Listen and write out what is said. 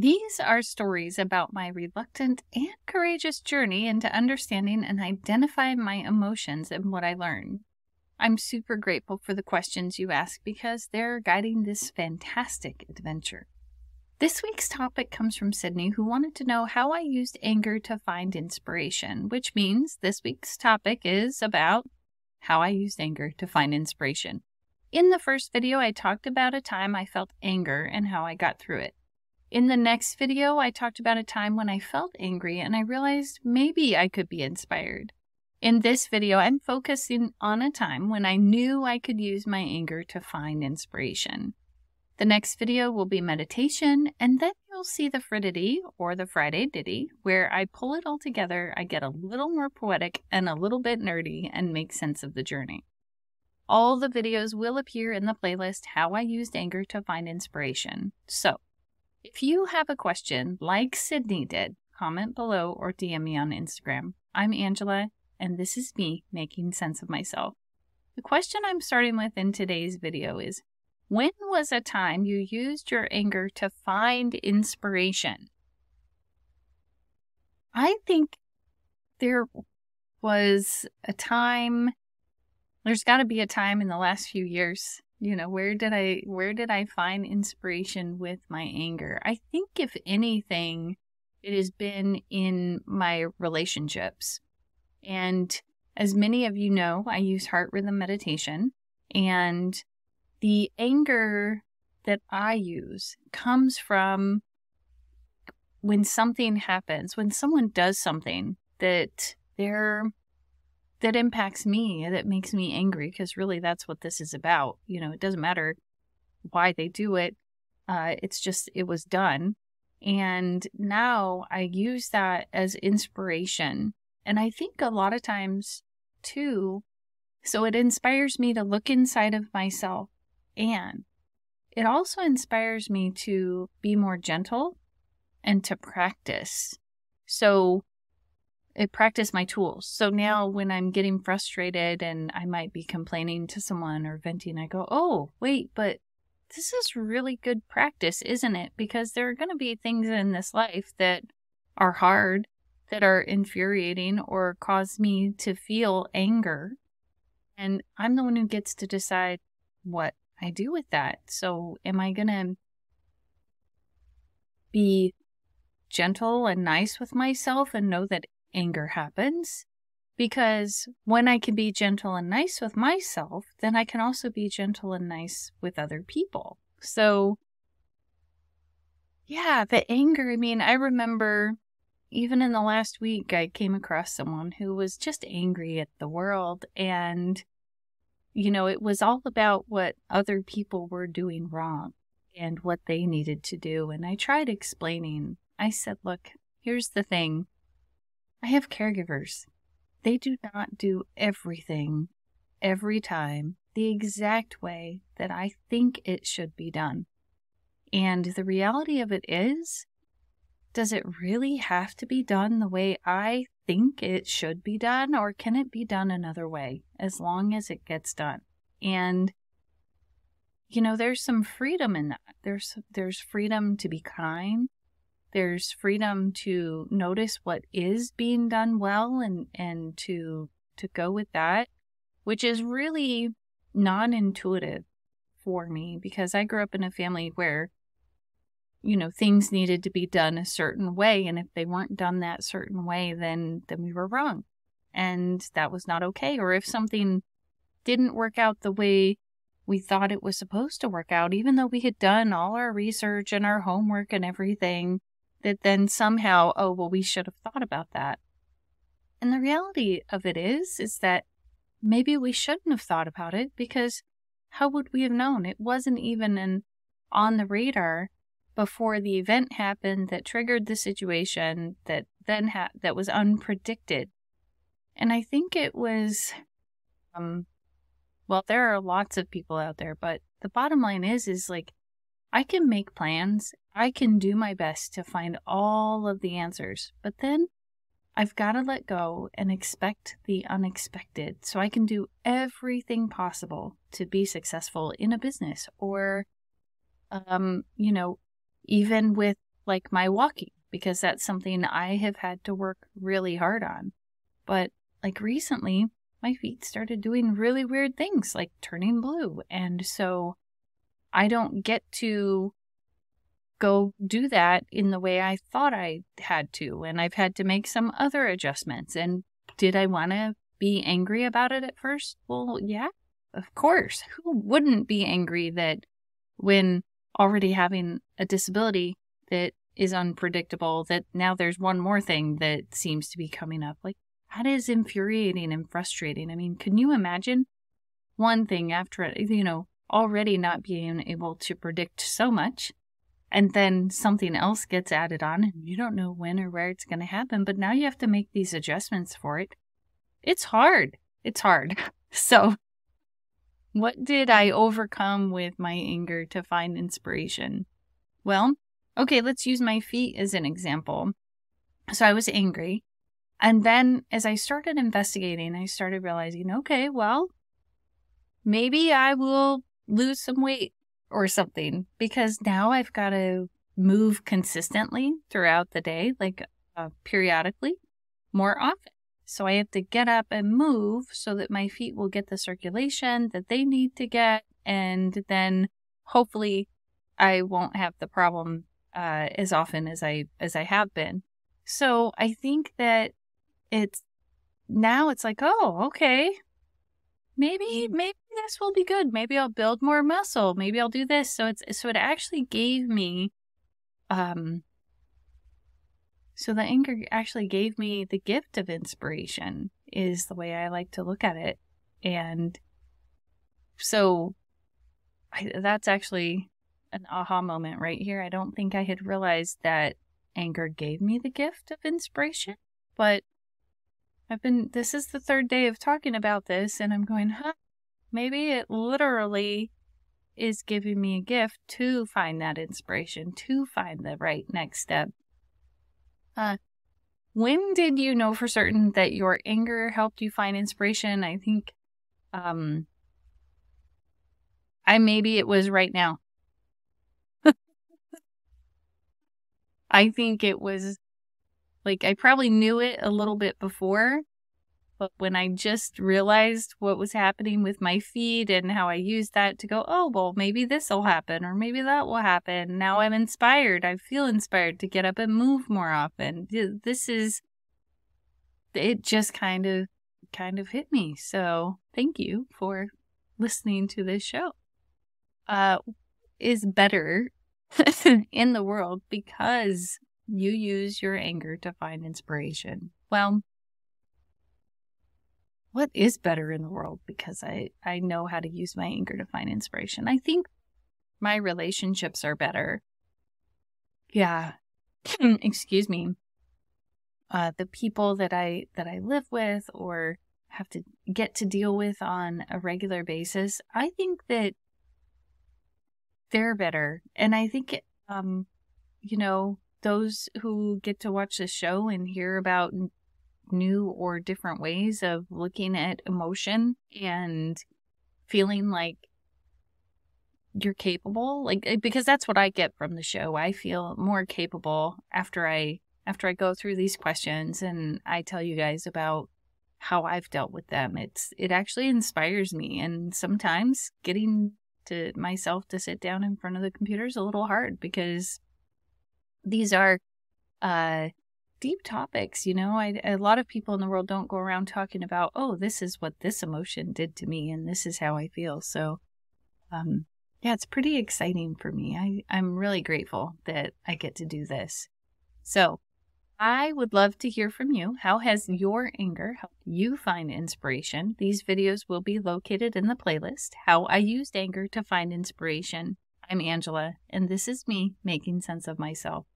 These are stories about my reluctant and courageous journey into understanding and identifying my emotions and what I learned. I'm super grateful for the questions you ask because they're guiding this fantastic adventure. This week's topic comes from Sydney, who wanted to know how I used anger to find inspiration, which means this week's topic is about how I used anger to find inspiration. In the first video, I talked about a time I felt anger and how I got through it. In the next video, I talked about a time when I felt angry and I realized maybe I could be inspired. In this video, I'm focusing on a time when I knew I could use my anger to find inspiration. The next video will be meditation, and then you'll see the Friday or the Friday Ditty, where I pull it all together, I get a little more poetic and a little bit nerdy and make sense of the journey. All the videos will appear in the playlist How I Used Anger to Find Inspiration. So, if you have a question like Sydney did, comment below or DM me on Instagram. I'm Angela, and this is me making sense of myself. The question I'm starting with in today's video is, when was a time you used your anger to find inspiration? I think there was a time, there's got to be a time in the last few years, where did I find inspiration with my anger? I think if anything, it has been in my relationships. And as many of you know, I use heart rhythm meditation, and the anger that I use comes from when something happens, when someone does something that impacts me, that makes me angry, because really that's what this is about. It doesn't matter why they do it. It's just, it was done. And now I use that as inspiration. And I think a lot of times too, so it inspires me to look inside of myself, and it also inspires me to be more gentle and to practice. So I practice my tools. So now when I'm getting frustrated and I might be complaining to someone or venting, I go, oh, wait, but this is really good practice, isn't it? Because there are going to be things in this life that are hard, that are infuriating, or cause me to feel anger. And I'm the one who gets to decide what I do with that. So am I going to be gentle and nice with myself and know that anger happens? Because when I can be gentle and nice with myself, then I can also be gentle and nice with other people. So yeah, the anger, I remember even in the last week, I came across someone who was just angry at the world, and it was all about what other people were doing wrong and what they needed to do. And I tried explaining. I said, look, here's the thing. I have caregivers. They do not do everything every time the exact way that I think it should be done. And the reality of it is, does it really have to be done the way I think it should be done, or can it be done another way as long as it gets done? And there's some freedom in that. There's freedom to be kind. There's freedom to notice what is being done well and to go with that, which is really non-intuitive for me, because I grew up in a family where things needed to be done a certain way. And if they weren't done that certain way, then we were wrong. And that was not okay. Or if something didn't work out the way we thought it was supposed to work out, even though we had done all our research and our homework and everything, that then somehow, oh, well, we should have thought about that. And the reality of it is that maybe we shouldn't have thought about it, because how would we have known? It wasn't even on the radar before the event happened that triggered the situation that then that was unpredicted. And I think it was, well, there are lots of people out there, but the bottom line is like, I can make plans. I can do my best to find all of the answers, but then I've got to let go and expect the unexpected, so I can do everything possible to be successful in a business, or, even with like my walking, because that's something I have had to work really hard on. But like recently, my feet started doing really weird things, like turning blue. And so I don't get to go do that in the way I thought I had to. And I've had to make some other adjustments. And did I want to be angry about it at first? Well, yeah, of course. Who wouldn't be angry that when already having a disability that is unpredictable, that now there's one more thing that seems to be coming up? Like, that is infuriating and frustrating. I mean, can you imagine one thing after, already not being able to predict so much, and then something else gets added on and you don't know when or where it's going to happen, but now you have to make these adjustments for it. It's hard. It's hard. So what did I overcome with my anger to find inspiration? Well, okay, let's use my feet as an example. So I was angry. And then as I started investigating, I started realizing, okay, well, maybe I will lose some weight or something, because now I've got to move consistently throughout the day, like periodically, more often. So I have to get up and move so that my feet will get the circulation that they need to get. And then hopefully I won't have the problem as often as I have been. So I think that it's like, oh, okay, maybe this will be good. Maybe I'll build more muscle. Maybe I'll do this. So it actually gave me, so the anger actually gave me the gift of inspiration, is the way I like to look at it. And so that's actually an aha moment right here. I don't think I had realized that anger gave me the gift of inspiration, but this is the third day of talking about this, and I'm going, maybe it literally is giving me a gift to find that inspiration, to find the right next step. When did you know for certain that your anger helped you find inspiration? I think, maybe it was right now. I think it was like, I probably knew it a little bit before, but when I just realized what was happening with my feet and how I used that to go, oh, well, maybe this will happen or maybe that will happen. Now I'm inspired. I feel inspired to get up and move more often. It just kind of hit me. So thank you for listening to this show. Is better in the world because you use your anger to find inspiration. Well, what is better in the world because I know how to use my anger to find inspiration? I think my relationships are better. Yeah. Excuse me. The people that I live with or have to get to deal with on a regular basis, I think that they're better. And I think, those who get to watch the show and hear about new or different ways of looking at emotion and feeling like you're capable, like, because that's what I get from the show. I feel more capable after I go through these questions and I tell you guys about how I've dealt with them. It actually inspires me. And sometimes getting to myself to sit down in front of the computer is a little hard because these are deep topics. A lot of people in the world don't go around talking about, oh, this is what this emotion did to me and this is how I feel. So yeah, it's pretty exciting for me. I'm really grateful that I get to do this. So I would love to hear from you. How has your anger helped you find inspiration? These videos will be located in the playlist, How I Used Anger to Find Inspiration. I'm Angela, and this is me making sense of myself.